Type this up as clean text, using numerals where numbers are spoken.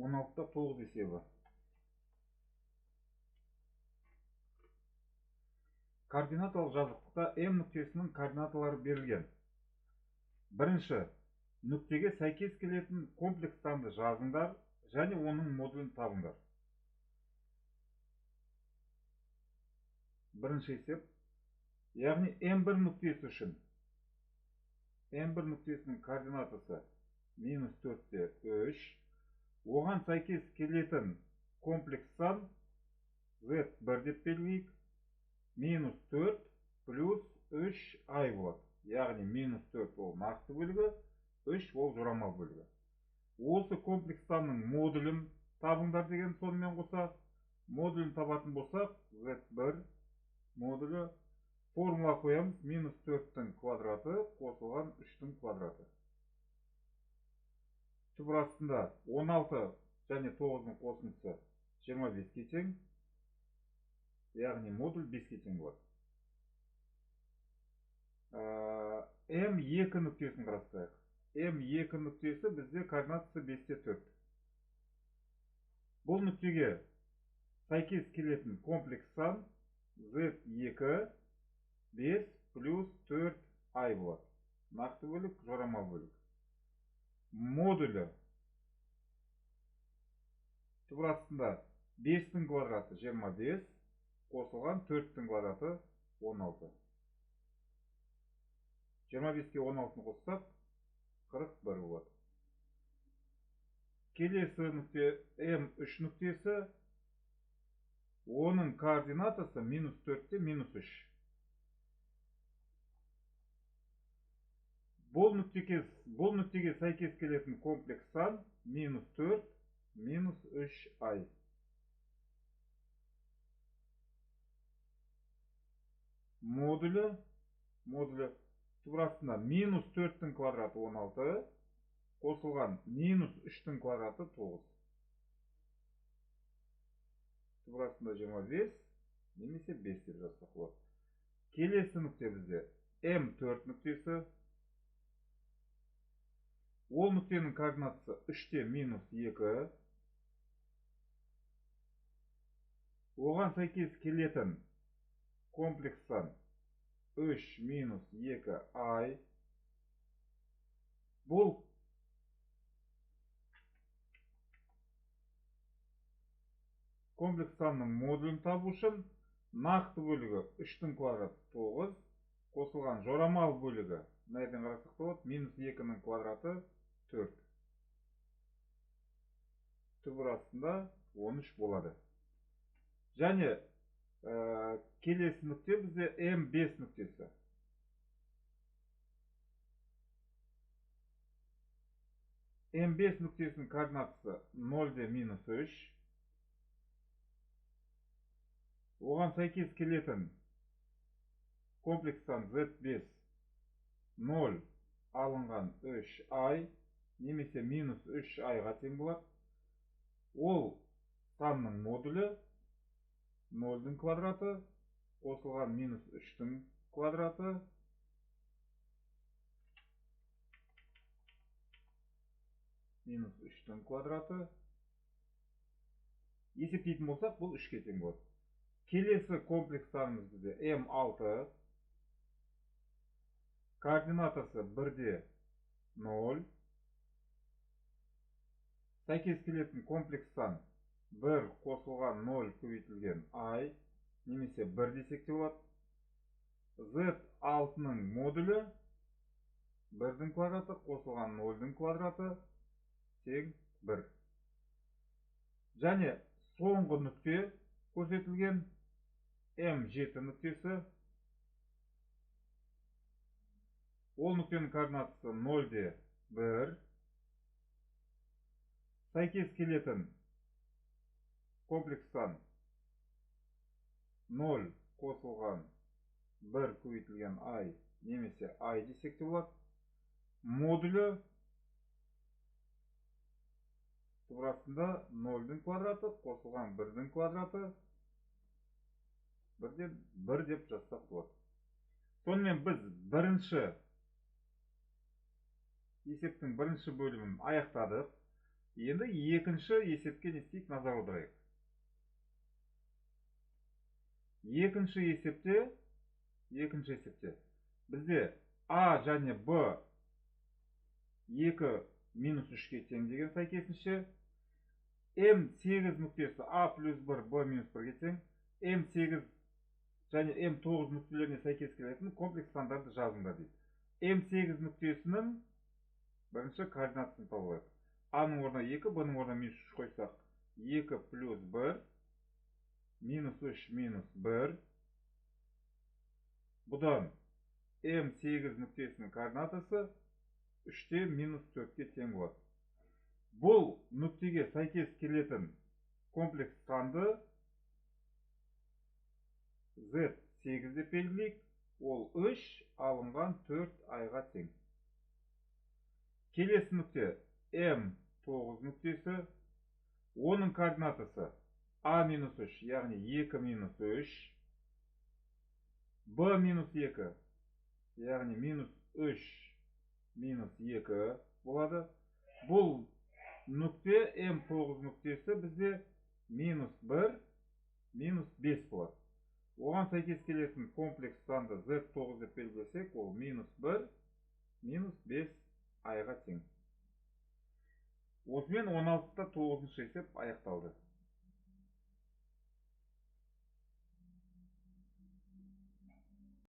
16'da 9 есебі. Координаталық жазықтықта М нүктесінің координаталары берілген. Бірінші, нүктеге сәйкес келетін комплекс санды жазыңдар және оның модулін табыңдар. Бірінші есеп, яғни М1 нүктесі үшін М1 нүктесінің координатасы -4-те 3, оған сәйкес келетін комплекс сан Z1 деп белгілейік, -4 плюс 3i болады. Яғни -4 ол нақты бөлігі, 3 ол жорамал бөлігі. Осы комплекс санның модулін табыңдар деген сонымен қоса, модулін табатын болсақ, Z1 модулі формула қоямыз, -4-тің квадраты қосылған 3-тің квадраты. Түбір астында 16 және 9-ның қосындысы 25-ке тең, яғни модуль 5-ке тең болады. М2 нүктесін қарастырайық. М2 нүктесі бізде координатасы 5-те 4. Бұл нүктеге сәйкес келетін комплекс сан Z2 5 плюс 4i болады. Нақты бөлік, жорамал бөлік. Модулі түбір астында 5-тің квадраты 25, қосылған 4-тің квадраты 16. 25-ке 16-ны қоссақ, 41 болады. Келесі нүкте М3 нүктесі, оның координатасы -4-те -3. Бұл нүктеге сәйкес келетін комплекс сан -4 -3i. Модулі түбір астында -4-тің квадраты 16, қосылған -3-тің квадраты 9. Түбір астында 25, немесе 5 деп жазсақ болады. Келесі нүкте бізде М4 нүктесі. Ол нүктенің координатасы 3-те -2. Оған сәйкес келетін комплекс сан 3 - 2i. Бұл комплекс санның модулін табу үшін нақты бөлігі 3-тің квадраты 9, қосылған жорамал бөлігі, мынайдан қарасақ болады, -2-нің квадраты 4. Түбір астында 13 болады. Және келесі нүкте бізде М5 нүктесі. М5 нүктесінің координатасы 0-де -3. Оған сәйкес келетін комплекс сан Z5 0 алынған 3i, немесе -3i-ға тең болады. Ол санның модулі 0-дің квадраты, қосылған -3-тің квадраты, -3-тің квадраты. Есептейтін болсақ, бұл 3-ке тең болады. Келесі комплекс санымыз бізде М6. Координатасы 1-де 0. Сәйкес келетін комплекс сан 1 қосылған 0 көбейтілген i, немесе 1 десек те болады. Z6-ның модулі 1-дің квадраты қосылған 0-дің квадраты тең 1. Және соңғы нүкте көрсетілген М7 нүктесі. Ол нүктенің координатасы 0-де 1. Сәйкес келетін комплекс сан 0 қосылған 1 көбейтілген i, немесе i десек те болады. Модулі түбір астында 0-дің квадраты қосылған 1-дің квадраты 1-ден 1 деп жазсақ болады. Сонымен біз есептің бірінші бөлімін аяқтадық. Енді екінші есепке не істейік, назар аударайық. Екінші есепте бізде А және Б 2 минус 3-ке тең деген сәйкесінше М8 нүктесі А плюс 1, Б минус 1-ге тең. М8 және М9 нүктелеріне сәйкес келетін комплекс сандарды жазыңдар дейді. М8 нүктесінің бірінші координатасын табайық. А-ның орнына 2, Б-ның орнына минус 3 қойсақ, 2 плюс 1 минус 3 минус 1. Бұдан М8 нүктесінің координатасы 3-те минус 4-ке тең болады. Бұл нүктеге сәйкес келетін комплекс санды Z8 деп белгілейік. Ол 3 алынған 4 айға тең. Келесі нүкте М9 нүктесі. Оның координатасы А-3, яғни 2 минус 3. Б минус 2, яғни минус 3 минус 2 болады. Бұл нүкте М9 нүктесі бізде минус 1, минус 5 болады. Оған сәйкес келетін комплекс санды Z9 деп белгілесек, ол минус 1, минус 5 айға тең. Осымен 16-та 9-шы есеп аяқталды.